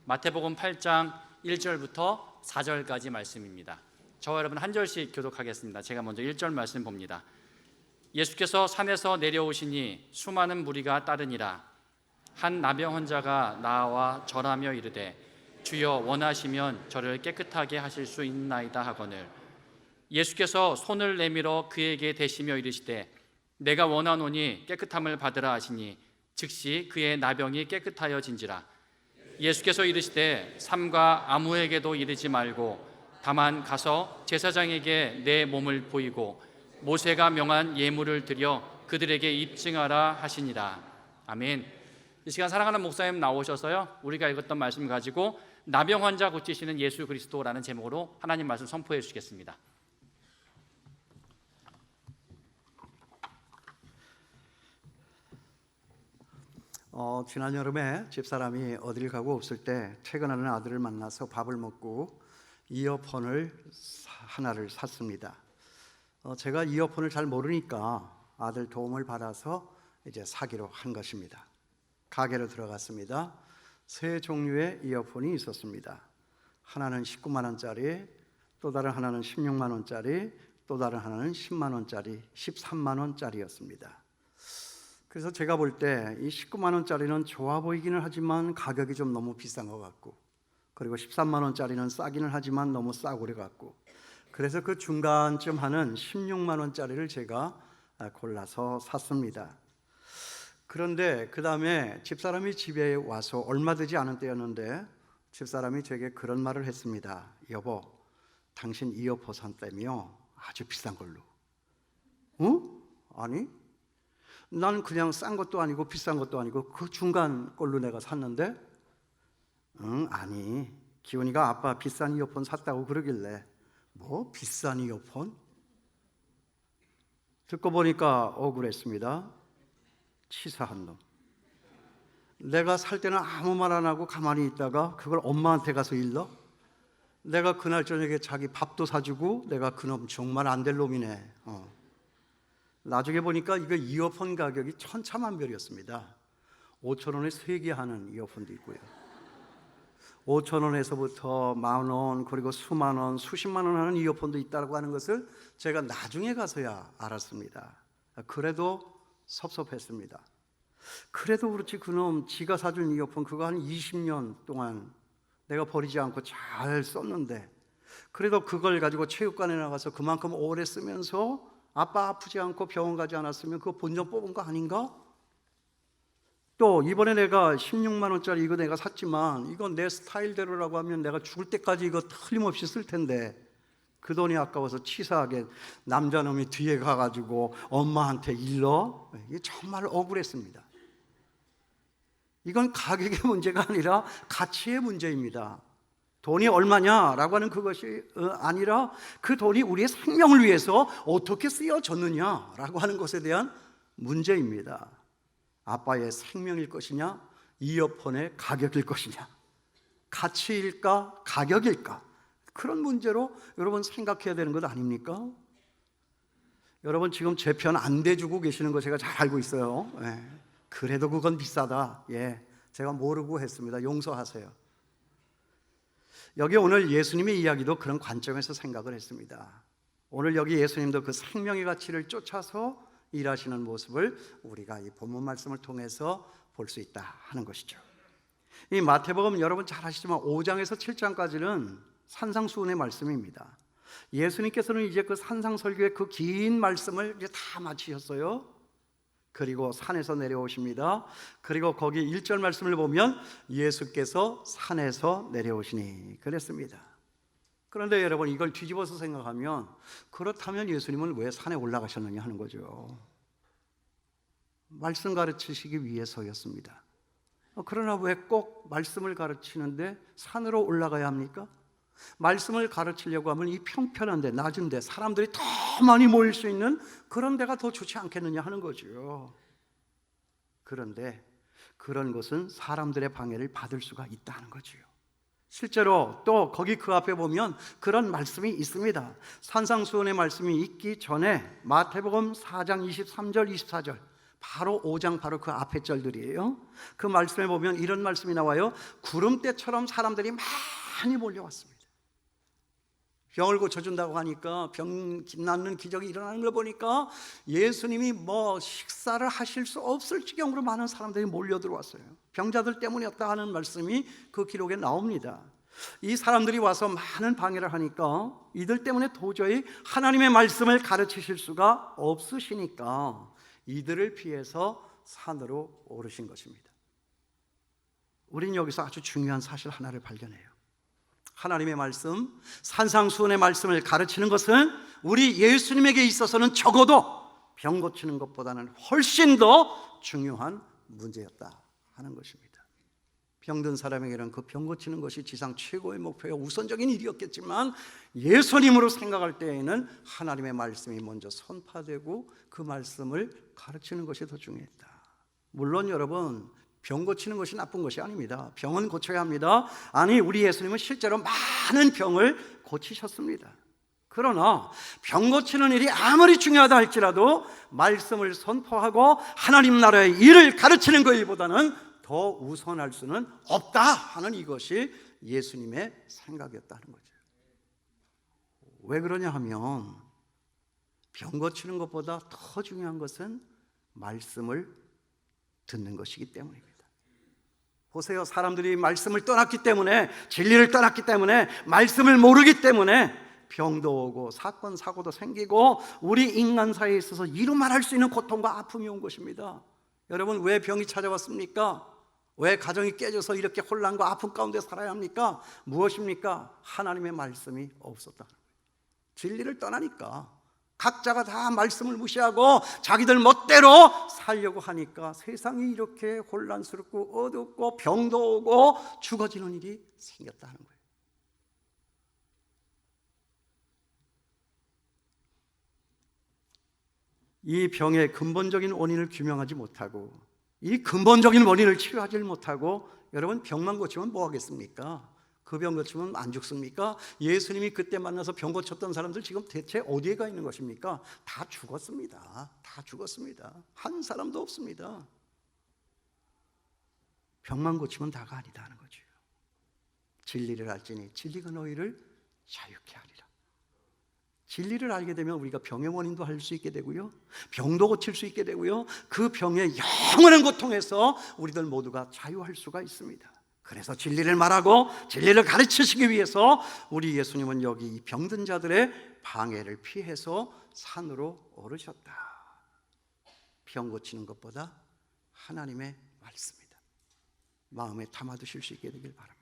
마태복음 8장 1절부터 4절까지 말씀입니다. 저와 여러분 한 절씩 교독하겠습니다. 제가 먼저 1절 말씀 봅니다. 예수께서 산에서 내려오시니 수많은 무리가 따르니라. 한 나병 환자가 나와 절하며 이르되 주여 원하시면 저를 깨끗하게 하실 수 있나이다 하거늘 예수께서 손을 내밀어 그에게 대시며 이르시되 내가 원하노니 깨끗함을 받으라 하시니 즉시 그의 나병이 깨끗하여진지라. 예수께서 이르시되 삼가 아무에게도 이르지 말고 다만 가서 제사장에게 내 몸을 보이고 모세가 명한 예물을 드려 그들에게 입증하라 하시니라. 아멘. 이 시간 사랑하는 목사님 나오셔서요, 우리가 읽었던 말씀 가지고 나병 환자 고치시는 예수 그리스도라는 제목으로 하나님 말씀 선포해 주시겠습니다. 지난 여름에 집사람이 어딜 가고 없을 때 퇴근하는 아들을 만나서 밥을 먹고 이어폰을 하나를 샀습니다. 제가 이어폰을 잘 모르니까 아들 도움을 받아서 이제 사기로 한 것입니다. 가게로 들어갔습니다. 세 종류의 이어폰이 있었습니다. 하나는 19만 원짜리, 또 다른 하나는 16만 원짜리, 또 다른 하나는 10만 원짜리, 13만 원짜리였습니다. 그래서 제가 볼 때 이 19만 원짜리는 좋아 보이기는 하지만 가격이 좀 너무 비싼 것 같고, 그리고 13만 원짜리는 싸기는 하지만 너무 싸구려 같고, 그래서 그 중간쯤 하는 16만 원짜리를 제가 골라서 샀습니다. 그런데 그 다음에 집사람이 집에 와서 얼마 되지 않은 때였는데 집사람이 제게 그런 말을 했습니다. 여보, 당신 이어폰 샀다며 아주 비싼 걸로. 아니, 난 그냥 싼 것도 아니고 비싼 것도 아니고 그 중간 걸로 내가 샀는데, 아니, 기훈이가 아빠 비싼 이어폰 샀다고 그러길래. 뭐 비싼 이어폰? 듣고 보니까 억울했습니다. 치사한 놈. 내가 살 때는 아무 말 안 하고 가만히 있다가 그걸 엄마한테 가서 일러? 내가 그날 저녁에 자기 밥도 사주고 내가 그놈 정말 안 될 놈이네. 나중에 보니까 이거 이어폰 가격이 천차만별이었습니다. 5천 원에 3개 하는 이어폰도 있고요, 5천 원에서부터 만 원, 그리고 수만 원, 수십만 원 하는 이어폰도 있다고 하는 것을 제가 나중에 가서야 알았습니다. 그래도 섭섭했습니다. 그래도 그렇지 그놈 지가 사준 이어폰 그거 한 20년 동안 내가 버리지 않고 잘 썼는데, 그래도 그걸 가지고 체육관에 나가서 그만큼 오래 쓰면서 아빠 아프지 않고 병원 가지 않았으면 그거 본전 뽑은 거 아닌가? 또 이번에 내가 16만 원짜리 이거 내가 샀지만 이건 내 스타일대로라고 하면 내가 죽을 때까지 이거 틀림없이 쓸 텐데 그 돈이 아까워서 치사하게 남자놈이 뒤에 가가지고 엄마한테 일러? 이게 정말 억울했습니다. 이건 가격의 문제가 아니라 가치의 문제입니다. 돈이 얼마냐라고 하는 그것이 아니라 그 돈이 우리의 생명을 위해서 어떻게 쓰여졌느냐라고 하는 것에 대한 문제입니다. 아빠의 생명일 것이냐, 이어폰의 가격일 것이냐, 가치일까, 가격일까, 그런 문제로 여러분 생각해야 되는 것 아닙니까? 여러분 지금 제 편 안 대주고 계시는 거 제가 잘 알고 있어요. 그래도 그건 비싸다. 제가 모르고 했습니다. 용서하세요. 여기 오늘 예수님의 이야기도 그런 관점에서 생각을 했습니다. 오늘 여기 예수님도 그 생명의 가치를 쫓아서 일하시는 모습을 우리가 이 본문 말씀을 통해서 볼 수 있다 하는 것이죠. 이 마태복음 여러분 잘 아시지만 5장에서 7장까지는 산상수훈의 말씀입니다. 예수님께서는 이제 그 산상설교의 그 긴 말씀을 이제 다 마치셨어요. 그리고 산에서 내려오십니다. 그리고 거기 1절 말씀을 보면 예수께서 산에서 내려오시니 그랬습니다. 그런데 여러분 이걸 뒤집어서 생각하면, 그렇다면 예수님은 왜 산에 올라가셨느냐 하는 거죠. 말씀 가르치시기 위해서였습니다. 그러나 왜 꼭 말씀을 가르치는데 산으로 올라가야 합니까? 말씀을 가르치려고 하면 이 평편한데, 낮은데, 사람들이 더 많이 모일 수 있는 그런 데가 더 좋지 않겠느냐 하는 거죠. 그런데 그런 것은 사람들의 방해를 받을 수가 있다는 거죠. 실제로 또 거기 그 앞에 보면 그런 말씀이 있습니다. 산상수훈의 말씀이 있기 전에 마태복음 4장 23절 24절 바로 5장 바로 그 앞에 절들이에요. 그 말씀에 보면 이런 말씀이 나와요. 구름대처럼 사람들이 많이 몰려왔습니다. 병을 고쳐준다고 하니까 병 낫는 기적이 일어나는 걸 보니까 예수님이 식사를 하실 수 없을 지경으로 많은 사람들이 몰려 들어왔어요. 병자들 때문이었다 하는 말씀이 그 기록에 나옵니다. 이 사람들이 와서 많은 방해를 하니까 이들 때문에 도저히 하나님의 말씀을 가르치실 수가 없으시니까 이들을 피해서 산으로 오르신 것입니다. 우린 여기서 아주 중요한 사실 하나를 발견해요. 하나님의 말씀, 산상수훈의 말씀을 가르치는 것은 우리 예수님에게 있어서는 적어도 병 고치는 것보다는 훨씬 더 중요한 문제였다 하는 것입니다. 병든 사람에게는 그 병 고치는 것이 지상 최고의 목표요 우선적인 일이었겠지만 예수님으로 생각할 때에는 하나님의 말씀이 먼저 선파되고 그 말씀을 가르치는 것이 더 중요했다. 물론 여러분, 병 고치는 것이 나쁜 것이 아닙니다. 병은 고쳐야 합니다. 아니, 우리 예수님은 실제로 많은 병을 고치셨습니다. 그러나 병 고치는 일이 아무리 중요하다 할지라도 말씀을 선포하고 하나님 나라의 일을 가르치는 것 일보다는 더 우선할 수는 없다 하는 이것이 예수님의 생각이었다는 거죠. 왜 그러냐 하면 병 고치는 것보다 더 중요한 것은 말씀을 듣는 것이기 때문입니다. 보세요. 사람들이 말씀을 떠났기 때문에, 진리를 떠났기 때문에, 말씀을 모르기 때문에 병도 오고 사건 사고도 생기고 우리 인간사에 있어서 이루 말할 수 있는 고통과 아픔이 온 것입니다. 여러분, 왜 병이 찾아왔습니까? 왜 가정이 깨져서 이렇게 혼란과 아픔 가운데 살아야 합니까? 무엇입니까? 하나님의 말씀이 없었다. 진리를 떠나니까, 각자가 다 말씀을 무시하고 자기들 멋대로 살려고 하니까 세상이 이렇게 혼란스럽고 어둡고 병도 오고 죽어지는 일이 생겼다는 거예요. 이 병의 근본적인 원인을 규명하지 못하고, 이 근본적인 원인을 치료하지 못하고, 여러분, 병만 고치면 뭐 하겠습니까? 그 병 고치면 안 죽습니까? 예수님이 그때 만나서 병 고쳤던 사람들 지금 대체 어디에 가 있는 것입니까? 다 죽었습니다. 다 죽었습니다. 한 사람도 없습니다. 병만 고치면 다가 아니다 하는 거죠. 진리를 알지니 진리가 너희를 자유케 하리라. 진리를 알게 되면 우리가 병의 원인도 알 수 있게 되고요, 병도 고칠 수 있게 되고요, 그 병의 영원한 고통에서 우리들 모두가 자유할 수가 있습니다. 그래서 진리를 말하고 진리를 가르치시기 위해서 우리 예수님은 여기 이 병든 자들의 방해를 피해서 산으로 오르셨다. 병 고치는 것보다 하나님의 말씀이다. 마음에 담아두실 수 있게 되길 바랍니다.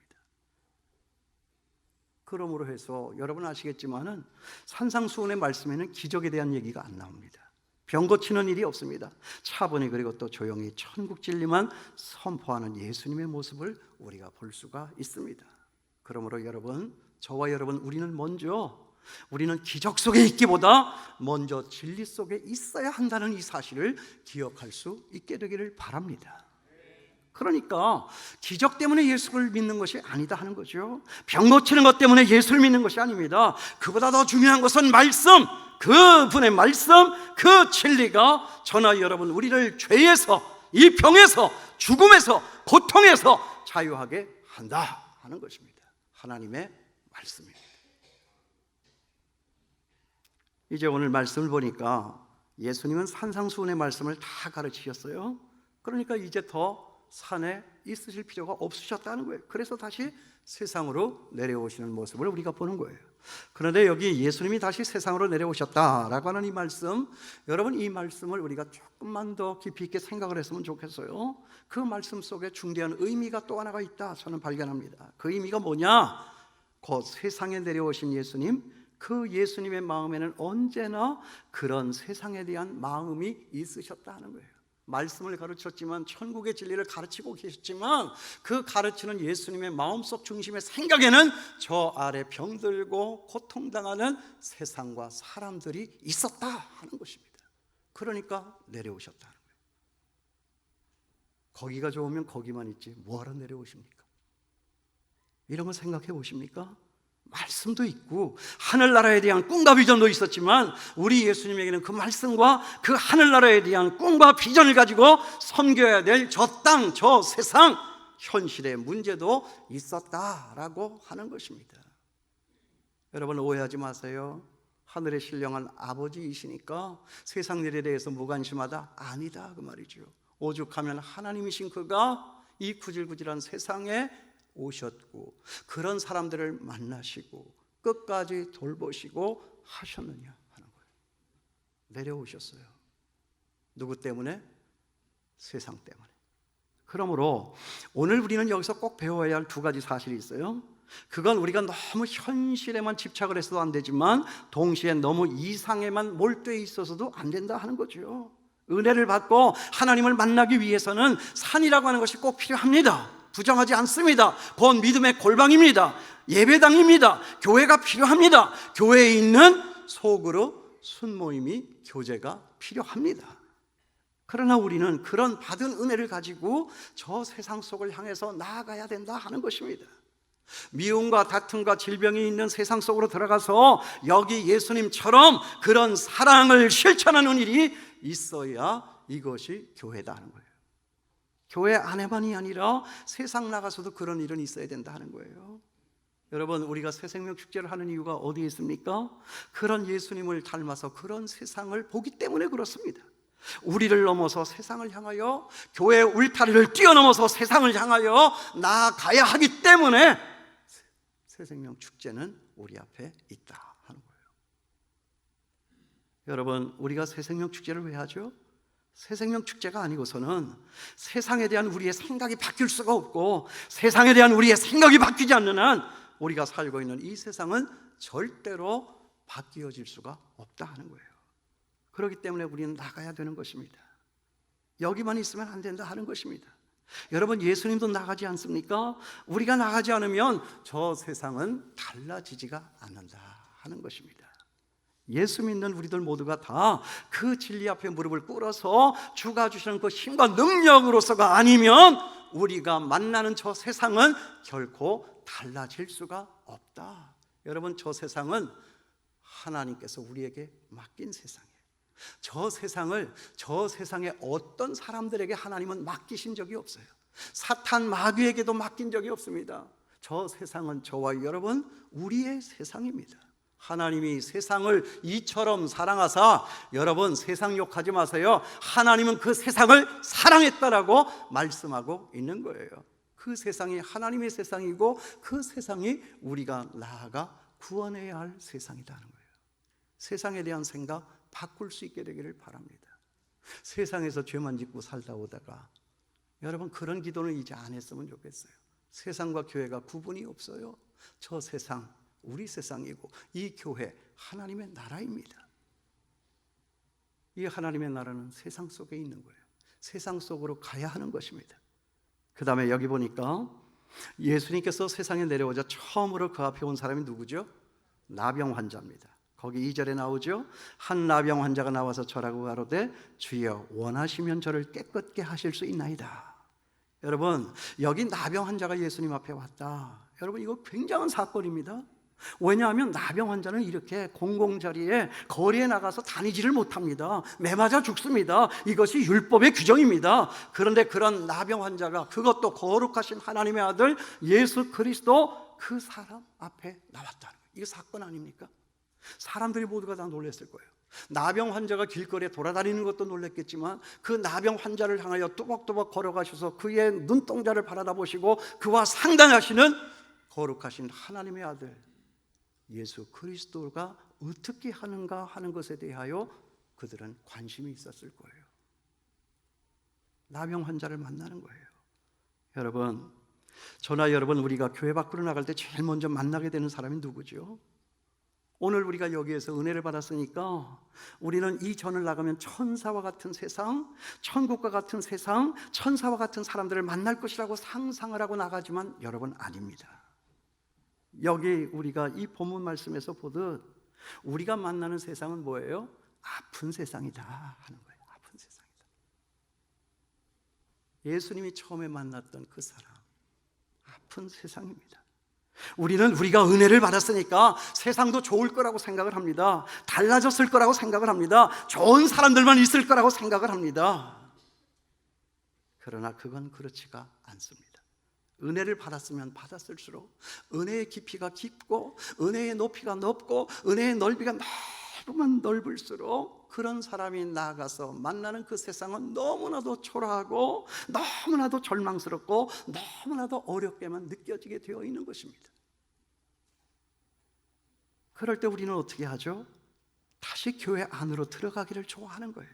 그러므로 해서 여러분 아시겠지만은 산상수훈의 말씀에는 기적에 대한 얘기가 안 나옵니다. 병 고치는 일이 없습니다. 차분히 그리고 또 조용히 천국 진리만 선포하는 예수님의 모습을 우리가 볼 수가 있습니다. 그러므로 여러분, 저와 여러분, 우리는 기적 속에 있기보다 먼저 진리 속에 있어야 한다는 이 사실을 기억할 수 있게 되기를 바랍니다. 그러니까 기적 때문에 예수를 믿는 것이 아니다 하는 거죠. 병 고치는 것 때문에 예수를 믿는 것이 아닙니다. 그보다 더 중요한 것은 말씀, 그분의 말씀, 그 진리가 저나 여러분 우리를 죄에서, 이 병에서, 죽음에서, 고통에서 자유하게 한다 하는 것입니다. 하나님의 말씀입니다. 이제 오늘 말씀을 보니까 예수님은 산상수훈의 말씀을 다 가르치셨어요. 그러니까 이제 더 산에 있으실 필요가 없으셨다는 거예요. 그래서 다시 세상으로 내려오시는 모습을 우리가 보는 거예요. 그런데 여기 예수님이 다시 세상으로 내려오셨다라고 하는 이 말씀, 여러분, 이 말씀을 우리가 조금만 더 깊이 있게 생각을 했으면 좋겠어요. 그 말씀 속에 중대한 의미가 또 하나가 있다 저는 발견합니다. 그 의미가 뭐냐? 곧 세상에 내려오신 예수님, 그 예수님의 마음에는 언제나 그런 세상에 대한 마음이 있으셨다는 거예요. 말씀을 가르쳤지만, 천국의 진리를 가르치고 계셨지만, 그 가르치는 예수님의 마음속 중심의 생각에는 저 아래 병들고 고통당하는 세상과 사람들이 있었다 하는 것입니다. 그러니까 내려오셨다는 거예요. 거기가 좋으면 거기만 있지 뭐하러 내려오십니까? 이런 거 생각해 보십니까? 말씀도 있고 하늘나라에 대한 꿈과 비전도 있었지만 우리 예수님에게는 그 말씀과 그 하늘나라에 대한 꿈과 비전을 가지고 섬겨야 될 저 땅, 저 세상 현실의 문제도 있었다라고 하는 것입니다. 여러분 오해하지 마세요. 하늘에 신령한 아버지이시니까 세상 일에 대해서 무관심하다? 아니다 그 말이죠. 오죽하면 하나님이신 그가 이 구질구질한 세상에 오셨고 그런 사람들을 만나시고 끝까지 돌보시고 하셨느냐 하는 거예요. 내려오셨어요. 누구 때문에? 세상 때문에. 그러므로 오늘 우리는 여기서 꼭 배워야 할 두 가지 사실이 있어요. 그건 우리가 너무 현실에만 집착을 해서도 안 되지만 동시에 너무 이상에만 몰두해 있어서도 안 된다 하는 거죠. 은혜를 받고 하나님을 만나기 위해서는 산이라고 하는 것이 꼭 필요합니다. 부정하지 않습니다. 곧 믿음의 골방입니다. 예배당입니다. 교회가 필요합니다. 교회에 있는 소그룹, 순모임이 교제가 필요합니다. 그러나 우리는 그런 받은 은혜를 가지고 저 세상 속을 향해서 나아가야 된다 하는 것입니다. 미움과 다툼과 질병이 있는 세상 속으로 들어가서 여기 예수님처럼 그런 사랑을 실천하는 일이 있어야 이것이 교회다 하는 거예요. 교회 안에만이 아니라 세상 나가서도 그런 일은 있어야 된다 하는 거예요. 여러분 우리가 새생명 축제를 하는 이유가 어디에 있습니까? 그런 예수님을 닮아서 그런 세상을 보기 때문에 그렇습니다. 우리를 넘어서 세상을 향하여 교회의 울타리를 뛰어넘어서 세상을 향하여 나아가야 하기 때문에 새생명 축제는 우리 앞에 있다 하는 거예요. 여러분 우리가 새생명 축제를 왜 하죠? 새생명 축제가 아니고서는 세상에 대한 우리의 생각이 바뀔 수가 없고 세상에 대한 우리의 생각이 바뀌지 않는 한 우리가 살고 있는 이 세상은 절대로 바뀌어질 수가 없다 하는 거예요. 그렇기 때문에 우리는 나가야 되는 것입니다. 여기만 있으면 안 된다 하는 것입니다. 여러분 예수님도 나가지 않습니까? 우리가 나가지 않으면 저 세상은 달라지지가 않는다 하는 것입니다. 예수 믿는 우리들 모두가 다 그 진리 앞에 무릎을 꿇어서 주가 주시는 그 힘과 능력으로서가 아니면 우리가 만나는 저 세상은 결코 달라질 수가 없다. 여러분 저 세상은 하나님께서 우리에게 맡긴 세상이에요. 저 세상에 어떤 사람들에게 하나님은 맡기신 적이 없어요. 사탄 마귀에게도 맡긴 적이 없습니다. 저 세상은 저와 여러분 우리의 세상입니다. 하나님이 세상을 이처럼 사랑하사 여러분 세상 욕하지 마세요. 하나님은 그 세상을 사랑했다라고 말씀하고 있는 거예요. 그 세상이 하나님의 세상이고 그 세상이 우리가 나아가 구원해야 할 세상이라는 거예요. 세상에 대한 생각 바꿀 수 있게 되기를 바랍니다. 세상에서 죄만 짓고 살다 오다가 여러분 그런 기도는 이제 안 했으면 좋겠어요. 세상과 교회가 구분이 없어요. 저 세상 우리 세상이고 이 교회 하나님의 나라입니다. 이 하나님의 나라는 세상 속에 있는 거예요. 세상 속으로 가야 하는 것입니다. 그 다음에 여기 보니까 예수님께서 세상에 내려오자 처음으로 그 앞에 온 사람이 누구죠? 나병 환자입니다. 거기 2절에 나오죠. 한 나병 환자가 나와서 저라고 가로되 주여 원하시면 저를 깨끗게 하실 수 있나이다. 여러분 여기 나병 환자가 예수님 앞에 왔다. 여러분 이거 굉장한 사건입니다. 왜냐하면 나병 환자는 이렇게 공공자리에 거리에 나가서 다니지를 못합니다. 매 맞아 죽습니다. 이것이 율법의 규정입니다. 그런데 그런 나병 환자가 그것도 거룩하신 하나님의 아들 예수 그리스도 그 사람 앞에 나왔다는 거예요. 이거 사건 아닙니까? 사람들이 모두가 다 놀랐을 거예요. 나병 환자가 길거리에 돌아다니는 것도 놀랐겠지만 그 나병 환자를 향하여 또박또박 걸어가셔서 그의 눈동자를 바라다보시고 그와 상담하시는 거룩하신 하나님의 아들 예수 그리스도가 어떻게 하는가 하는 것에 대하여 그들은 관심이 있었을 거예요. 나병 환자를 만나는 거예요. 여러분, 저나 여러분 우리가 교회 밖으로 나갈 때 제일 먼저 만나게 되는 사람이 누구죠? 오늘 우리가 여기에서 은혜를 받았으니까 우리는 이 전을 나가면 천사와 같은 세상, 천국과 같은 세상, 천사와 같은 사람들을 만날 것이라고 상상을 하고 나가지만 여러분 아닙니다. 여기 우리가 이 본문 말씀에서 보듯 우리가 만나는 세상은 뭐예요? 아픈 세상이다 하는 거예요. 아픈 세상이다. 예수님이 처음에 만났던 그 사람, 아픈 세상입니다. 우리는 우리가 은혜를 받았으니까 세상도 좋을 거라고 생각을 합니다. 달라졌을 거라고 생각을 합니다. 좋은 사람들만 있을 거라고 생각을 합니다. 그러나 그건 그렇지가 않습니다. 은혜를 받았으면 받았을수록 은혜의 깊이가 깊고 은혜의 높이가 높고 은혜의 넓이가 넓으면 넓을수록 그런 사람이 나아가서 만나는 그 세상은 너무나도 초라하고 너무나도 절망스럽고 너무나도 어렵게만 느껴지게 되어 있는 것입니다. 그럴 때 우리는 어떻게 하죠? 다시 교회 안으로 들어가기를 좋아하는 거예요.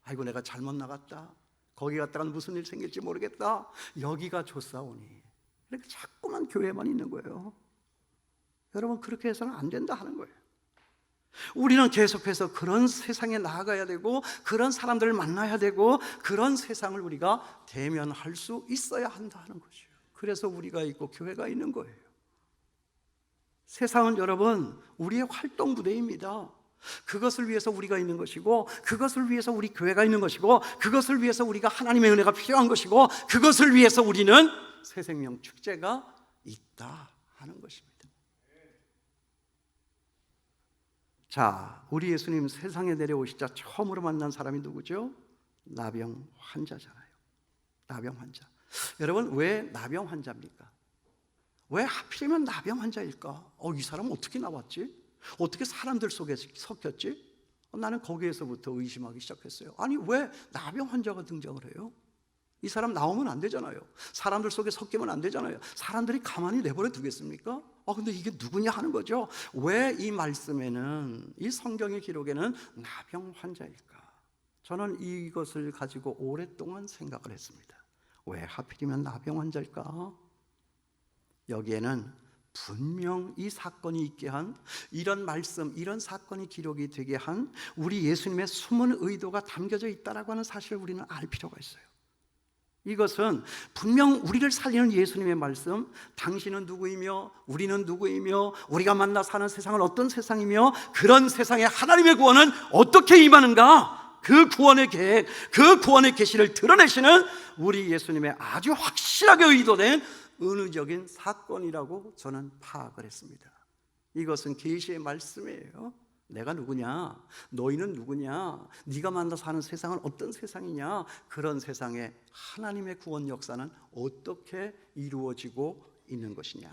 아이고 내가 잘못 나갔다, 거기 갔다가 무슨 일 생길지 모르겠다, 여기가 좋사오니, 이렇게 자꾸만 교회만 있는 거예요. 여러분, 그렇게 해서는 안 된다 하는 거예요. 우리는 계속해서 그런 세상에 나아가야 되고 그런 사람들을 만나야 되고 그런 세상을 우리가 대면할 수 있어야 한다는 거죠. 그래서 우리가 있고 교회가 있는 거예요. 세상은 여러분 우리의 활동 부대입니다. 그것을 위해서 우리가 있는 것이고, 그것을 위해서 우리 교회가 있는 것이고, 그것을 위해서 우리가 하나님의 은혜가 필요한 것이고, 그것을 위해서 우리는 새생명 축제가 있다 하는 것입니다. 자, 우리 예수님 세상에 내려오시자 처음으로 만난 사람이 누구죠? 나병 환자잖아요. 나병 환자. 여러분, 왜 나병 환자입니까? 왜 하필이면 나병 환자일까? 이 사람 어떻게 나왔지? 어떻게 사람들 속에 섞였지? 나는 거기에서부터 의심하기 시작했어요. 아니, 왜 나병 환자가 등장을 해요? 이 사람 나오면 안 되잖아요. 사람들 속에 섞이면 안 되잖아요. 사람들이 가만히 내버려 두겠습니까? 근데 이게 누구냐 하는 거죠. 왜 이 말씀에는, 이 성경의 기록에는 나병 환자일까? 저는 이것을 가지고 오랫동안 생각을 했습니다. 왜 하필이면 나병 환자일까? 여기에는 분명 이 사건이 있게 한, 이런 말씀, 이런 사건이 기록이 되게 한 우리 예수님의 숨은 의도가 담겨져 있다라고 하는 사실을 우리는 알 필요가 있어요. 이것은 분명 우리를 살리는 예수님의 말씀, 당신은 누구이며 우리는 누구이며 우리가 만나 사는 세상은 어떤 세상이며 그런 세상에 하나님의 구원은 어떻게 임하는가, 그 구원의 계획, 그 구원의 계시를 드러내시는 우리 예수님의 아주 확실하게 의도된 은유적인 사건이라고 저는 파악을 했습니다. 이것은 계시의 말씀이에요. 내가 누구냐? 너희는 누구냐? 네가 만나 사는 세상은 어떤 세상이냐? 그런 세상에 하나님의 구원 역사는 어떻게 이루어지고 있는 것이냐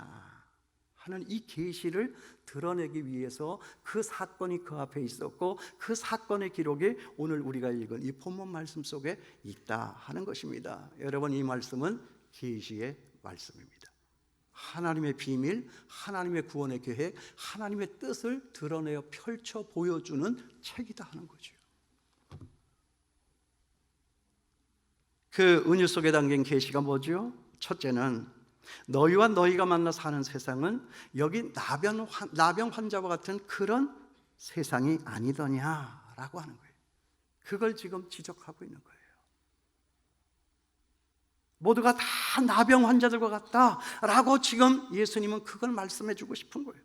하는 이 계시를 드러내기 위해서 그 사건이 그 앞에 있었고, 그 사건의 기록이 오늘 우리가 읽은 이 본문 말씀 속에 있다 하는 것입니다. 여러분, 이 말씀은 계시의 말씀입니다. 하나님의 비밀, 하나님의 구원의 계획, 하나님의 뜻을 드러내어 펼쳐 보여주는 책이다 하는 거죠. 그 은유 속에 담긴 계시가 뭐죠? 첫째는 너희와 너희가 만나 사는 세상은 여기 나병 환자와 같은 그런 세상이 아니더냐라고 하는 거예요. 그걸 지금 지적하고 있는 거예요. 모두가 다 나병 환자들과 같다라고 지금 예수님은 그걸 말씀해 주고 싶은 거예요.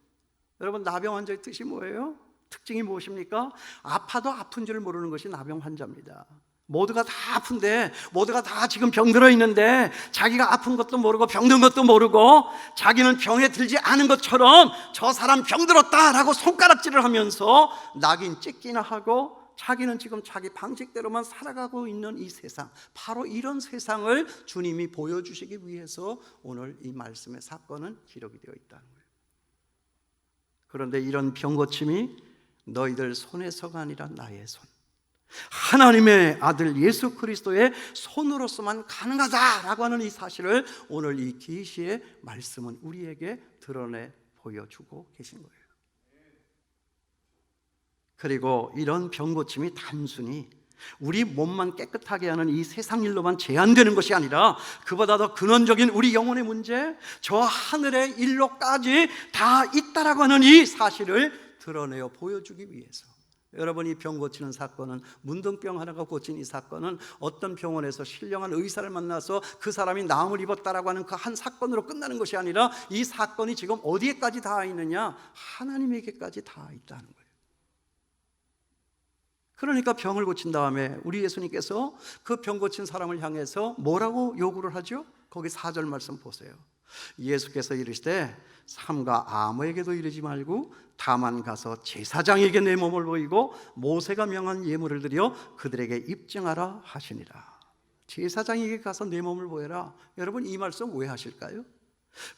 여러분, 나병 환자의 뜻이 뭐예요? 특징이 무엇입니까? 아파도 아픈 줄 모르는 것이 나병 환자입니다. 모두가 다 아픈데, 모두가 다 지금 병들어 있는데 자기가 아픈 것도 모르고 병든 것도 모르고 자기는 병에 들지 않은 것처럼 저 사람 병들었다라고 손가락질을 하면서 낙인 찍기나 하고 자기는 지금 자기 방식대로만 살아가고 있는 이 세상, 바로 이런 세상을 주님이 보여주시기 위해서 오늘 이 말씀의 사건은 기록이 되어 있다는 거예요. 그런데 이런 병고침이 너희들 손에서가 아니라 나의 손, 하나님의 아들 예수 그리스도의 손으로서만 가능하다라고 하는 이 사실을 오늘 이 계시의 말씀은 우리에게 드러내 보여주고 계신 거예요. 그리고 이런 병고침이 단순히 우리 몸만 깨끗하게 하는 이 세상 일로만 제한되는 것이 아니라 그보다 더 근원적인 우리 영혼의 문제, 저 하늘의 일로까지 다 있다라고 하는 이 사실을 드러내어 보여주기 위해서, 여러분, 이 병 고치는 사건은, 문둥병 하나가 고친 이 사건은 어떤 병원에서 신령한 의사를 만나서 그 사람이 나음을 입었다라고 하는 그 한 사건으로 끝나는 것이 아니라 이 사건이 지금 어디에까지 다 있느냐? 하나님에게까지 다 있다는 거예요. 그러니까 병을 고친 다음에 우리 예수님께서 그 병 고친 사람을 향해서 뭐라고 요구를 하죠? 거기 4절 말씀 보세요. 예수께서 이르시되 삼가 아무에게도 이르지 말고 다만 가서 제사장에게 내 몸을 보이고 모세가 명한 예물을 드려 그들에게 입증하라 하시니라. 제사장에게 가서 내 몸을 보여라. 여러분, 이 말씀 왜 하실까요?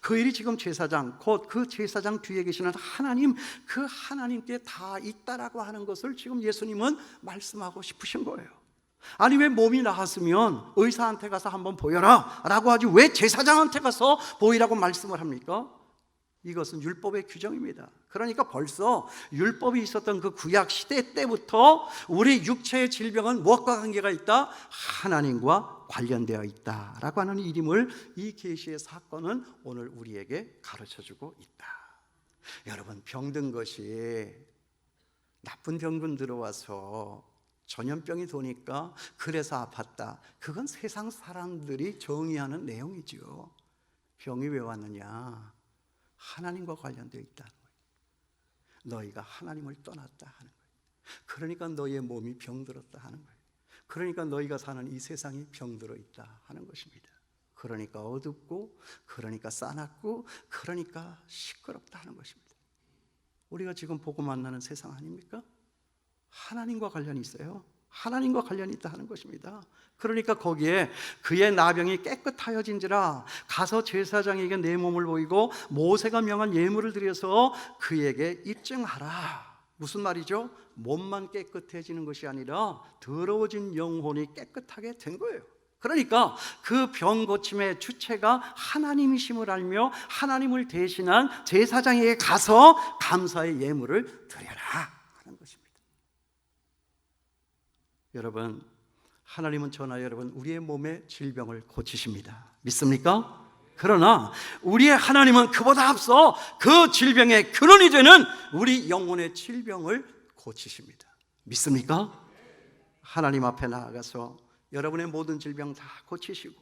그 일이 지금 제사장, 곧 그 제사장 뒤에 계시는 하나님, 그 하나님께 다 있다라고 하는 것을 지금 예수님은 말씀하고 싶으신 거예요. 아니, 왜 몸이 나았으면 의사한테 가서 한번 보여라 라고 하지 왜 제사장한테 가서 보이라고 말씀을 합니까? 이것은 율법의 규정입니다. 그러니까 벌써 율법이 있었던 그 구약 시대 때부터 우리 육체의 질병은 무엇과 관계가 있다? 하나님과 관련되어 있다라고 하는 이름을 이 계시의 사건은 오늘 우리에게 가르쳐주고 있다. 여러분, 병든 것이 나쁜 병균 들어와서 전염병이 도니까 그래서 아팠다. 그건 세상 사람들이 정의하는 내용이죠. 병이 왜 왔느냐? 하나님과 관련되어 있다는 거예요. 너희가 하나님을 떠났다 하는 거예요. 그러니까 너희의 몸이 병들었다 하는 거예요. 그러니까 너희가 사는 이 세상이 병들어 있다 하는 것입니다. 그러니까 어둡고, 그러니까 싸납고, 그러니까 시끄럽다 하는 것입니다. 우리가 지금 보고 만나는 세상 아닙니까? 하나님과 관련이 있어요. 하나님과 관련이 있다 하는 것입니다. 그러니까 거기에 그의 나병이 깨끗하여진지라 가서 제사장에게 내 몸을 보이고 모세가 명한 예물을 드려서 그에게 입증하라. 무슨 말이죠? 몸만 깨끗해지는 것이 아니라 더러워진 영혼이 깨끗하게 된 거예요. 그러니까 그 병 고침의 주체가 하나님이심을 알며 하나님을 대신한 제사장에게 가서 감사의 예물을 드려라 하는 것입니다. 여러분, 하나님은 저나 여러분 우리의 몸의 질병을 고치십니다. 믿습니까? 그러나 우리의 하나님은 그보다 앞서 그 질병의 근원이 되는 우리 영혼의 질병을 고치십니다. 믿습니까? 하나님 앞에 나아가서 여러분의 모든 질병 다 고치시고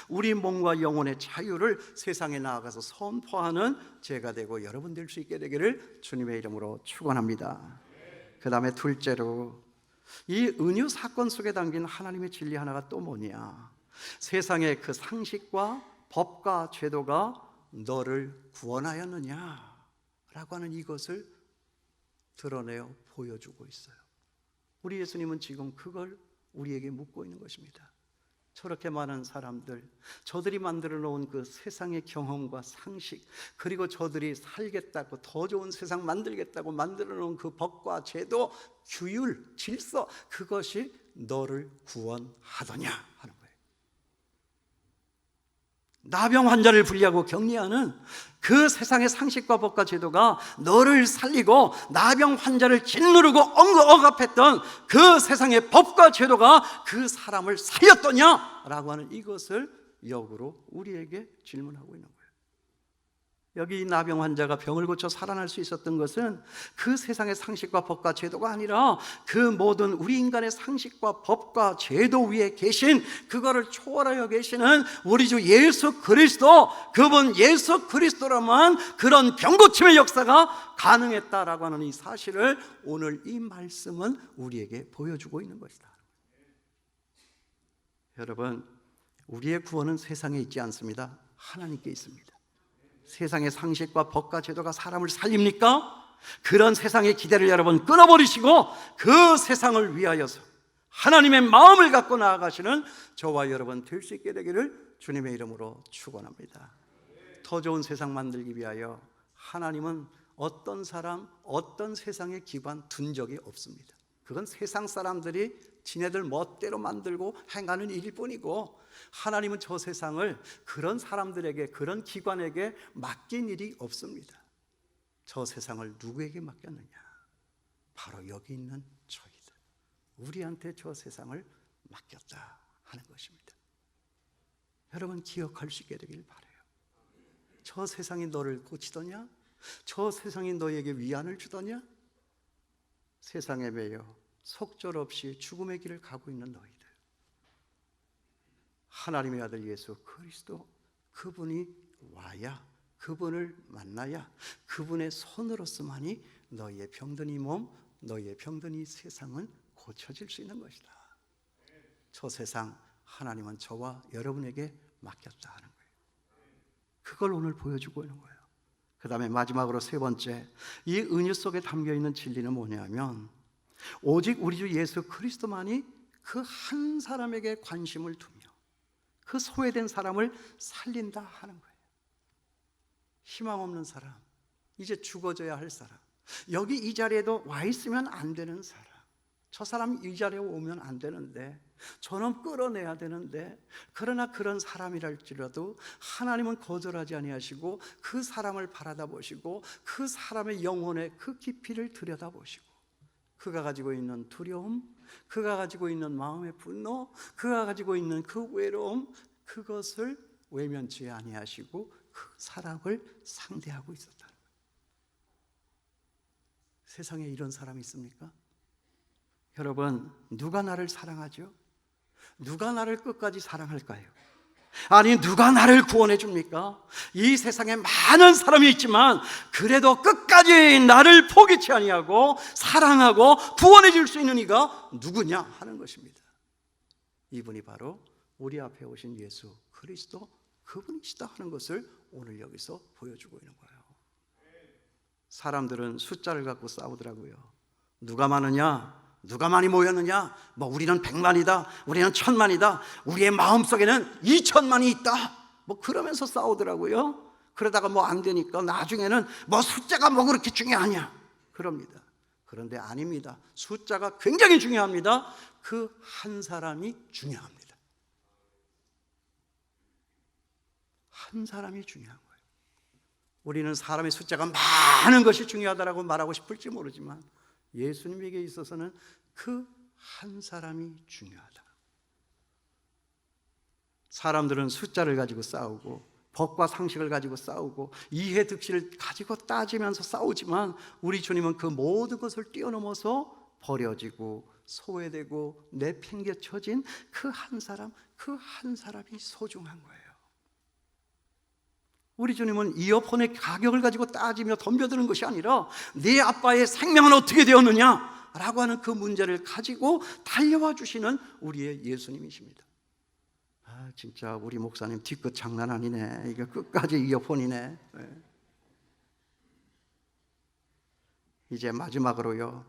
우리 몸과 영혼의 자유를 세상에 나아가서 선포하는 제가 되고 여러분 될 수 있게 되기를 주님의 이름으로 축원합니다. 그 다음에 둘째로, 이 은유 사건 속에 담긴 하나님의 진리 하나가 또 뭐냐? 세상의 그 상식과 법과 제도가 너를 구원하였느냐? 라고 하는 이것을 드러내어 보여주고 있어요. 우리 예수님은 지금 그걸 우리에게 묻고 있는 것입니다. 저렇게 많은 사람들, 저들이 만들어 놓은 그 세상의 경험과 상식, 그리고 저들이 살겠다고 더 좋은 세상 만들겠다고 만들어 놓은 그 법과 제도, 규율, 질서, 그것이 너를 구원하더냐 하는 거예요. 나병 환자를 분리하고 격리하는 그 세상의 상식과 법과 제도가 너를 살리고 나병 환자를 짓누르고 억압했던 그 세상의 법과 제도가 그 사람을 살렸더냐라고 하는 이것을 역으로 우리에게 질문하고 있는 거예요. 여기 나병 환자가 병을 고쳐 살아날 수 있었던 것은 그 세상의 상식과 법과 제도가 아니라 그 모든 우리 인간의 상식과 법과 제도 위에 계신, 그거를 초월하여 계시는 우리 주 예수 그리스도, 그분 예수 그리스도라만 그런 병 고침의 역사가 가능했다라고 하는 이 사실을 오늘 이 말씀은 우리에게 보여주고 있는 것이다. 여러분, 우리의 구원은 세상에 있지 않습니다. 하나님께 있습니다. 세상의 상식과 법과 제도가 사람을 살립니까? 그런 세상의 기대를 여러분 끊어버리시고 그 세상을 위하여서 하나님의 마음을 갖고 나아가시는 저와 여러분 될 수 있게 되기를 주님의 이름으로 축원합니다. 더 좋은 세상 만들기 위하여 하나님은 어떤 사람, 어떤 세상에 기반 둔 적이 없습니다. 그건 세상 사람들이 지네들 멋대로 만들고 행하는 일일 뿐이고, 하나님은 저 세상을 그런 사람들에게, 그런 기관에게 맡긴 일이 없습니다. 저 세상을 누구에게 맡겼느냐? 바로 여기 있는 저희들, 우리한테 저 세상을 맡겼다 하는 것입니다. 여러분 기억할 수 있게 되길 바라요. 저 세상이 너를 고치더냐? 저 세상이 너에게 위안을 주더냐? 세상에 매여 속절없이 죽음의 길을 가고 있는 너희들, 하나님의 아들 예수 그리스도, 그분이 와야, 그분을 만나야, 그분의 손으로서만이 너희의 병든 이 몸, 너희의 병든 이 세상은 고쳐질 수 있는 것이다. 저 세상 하나님은 저와 여러분에게 맡겼다 하는 거예요. 그걸 오늘 보여주고 있는 거예요. 그 다음에 마지막으로 세 번째, 이 은유 속에 담겨있는 진리는 뭐냐면 오직 우리 주 예수 그리스도만이 그 한 사람에게 관심을 두며 그 소외된 사람을 살린다 하는 거예요. 희망 없는 사람, 이제 죽어져야 할 사람, 여기 이 자리에도 와 있으면 안 되는 사람, 저 사람 이 자리에 오면 안 되는데, 저놈 끌어내야 되는데, 그러나 그런 사람이랄지라도 하나님은 거절하지 아니하시고 그 사람을 바라다 보시고 그 사람의 영혼의 그 깊이를 들여다보시고 그가 가지고 있는 두려움, 그가 가지고 있는 마음의 분노, 그가 가지고 있는 그 외로움, 그것을 외면치 아니하시고 그 사람을 상대하고 있었다는 거예요. 세상에 이런 사람이 있습니까? 여러분, 누가 나를 사랑하죠? 누가 나를 끝까지 사랑할까요? 아니, 누가 나를 구원해 줍니까? 이 세상에 많은 사람이 있지만 그래도 끝까지 나를 포기치 아니하고 사랑하고 구원해 줄 수 있는 이가 누구냐 하는 것입니다. 이분이 바로 우리 앞에 오신 예수 그리스도, 그분이시다 하는 것을 오늘 여기서 보여주고 있는 거예요. 사람들은 숫자를 갖고 싸우더라고요. 누가 많으냐? 누가 많이 모였느냐? 뭐 우리는 100만이다, 우리는 1000만이다, 우리의 마음속에는 2000만이 있다, 뭐 그러면서 싸우더라고요. 그러다가 뭐 안 되니까 나중에는 뭐 숫자가 뭐 그렇게 중요하냐 그럽니다. 그런데 아닙니다. 숫자가 굉장히 중요합니다. 그 한 사람이 중요합니다. 한 사람이 중요한 거예요. 우리는 사람의 숫자가 많은 것이 중요하다고 말하고 싶을지 모르지만 예수님에게 있어서는 그 한 사람이 중요하다. 사람들은 숫자를 가지고 싸우고 법과 상식을 가지고 싸우고 이해 득실을 가지고 따지면서 싸우지만 우리 주님은 그 모든 것을 뛰어넘어서 버려지고 소외되고 내팽개쳐진 그 한 사람, 그 한 사람이 소중한 거예요. 우리 주님은 이어폰의 가격을 가지고 따지며 덤벼드는 것이 아니라 네 아빠의 생명은 어떻게 되었느냐 라고 하는 그 문제를 가지고 달려와 주시는 우리의 예수님이십니다. 아, 진짜 우리 목사님 뒤끝 장난 아니네. 이게 끝까지 이어폰이네. 네. 이제 마지막으로요,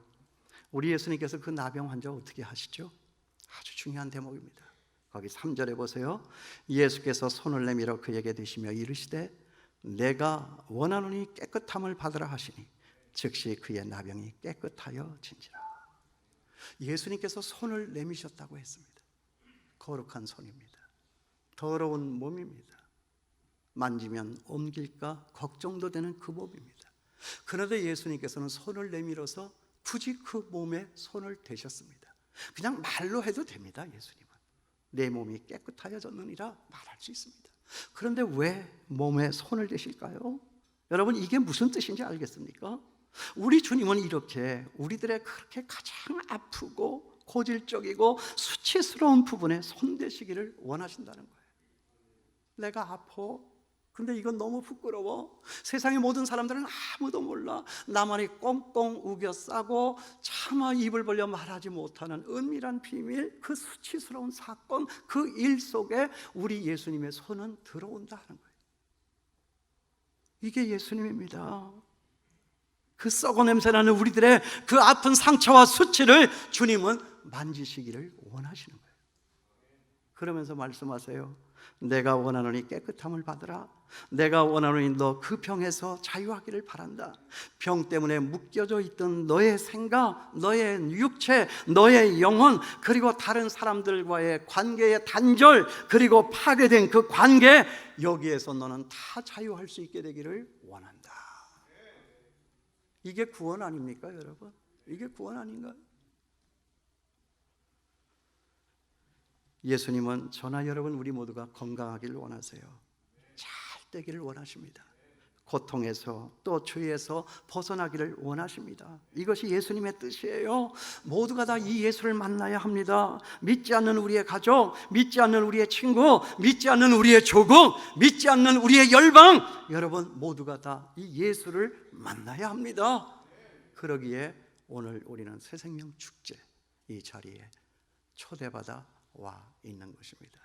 우리 예수님께서 그 나병 환자 어떻게 하시죠? 아주 중요한 대목입니다. 거기 3절에 보세요. 예수께서 손을 내밀어 그에게 대시며 이르시되 내가 원하노니 깨끗함을 받으라 하시니 즉시 그의 나병이 깨끗하여 진지라. 예수님께서 손을 내미셨다고 했습니다. 거룩한 손입니다. 더러운 몸입니다. 만지면 옮길까 걱정도 되는 그 몸입니다. 그런데 예수님께서는 손을 내밀어서 굳이 그 몸에 손을 대셨습니다. 그냥 말로 해도 됩니다. 예수님은 내 몸이 깨끗하여졌느니라 말할 수 있습니다. 그런데 왜 몸에 손을 대실까요? 여러분, 이게 무슨 뜻인지 알겠습니까? 우리 주님은 이렇게 우리들의 그렇게 가장 아프고 고질적이고 수치스러운 부분에 손대시기를 원하신다는 거예요. 내가 아파. 근데 이건 너무 부끄러워. 세상의 모든 사람들은 아무도 몰라. 나만이 꽁꽁 우겨 싸고 차마 입을 벌려 말하지 못하는 은밀한 비밀, 그 수치스러운 사건, 그 일 속에 우리 예수님의 손은 들어온다 하는 거예요. 이게 예수님입니다. 그 썩어 냄새나는 우리들의 그 아픈 상처와 수치를 주님은 만지시기를 원하시는 거예요. 그러면서 말씀하세요. 내가 원하노니 깨끗함을 받으라. 내가 원하노니 너 그 병에서 자유하기를 바란다. 병 때문에 묶여져 있던 너의 생각, 너의 육체, 너의 영혼, 그리고 다른 사람들과의 관계의 단절, 그리고 파괴된 그 관계, 여기에서 너는 다 자유할 수 있게 되기를 원한다. 이게 구원 아닙니까, 여러분? 이게 구원 아닌가요? 예수님은 저나 여러분 우리 모두가 건강하기를 원하세요. 잘 되기를 원하십니다. 고통에서 또 주의에서 벗어나기를 원하십니다. 이것이 예수님의 뜻이에요. 모두가 다 이 예수를 만나야 합니다. 믿지 않는 우리의 가족, 믿지 않는 우리의 친구, 믿지 않는 우리의 조국, 믿지 않는 우리의 열방, 여러분 모두가 다 이 예수를 만나야 합니다. 그러기에 오늘 우리는 새생명 축제 이 자리에 초대받아 와 있는 것입니다.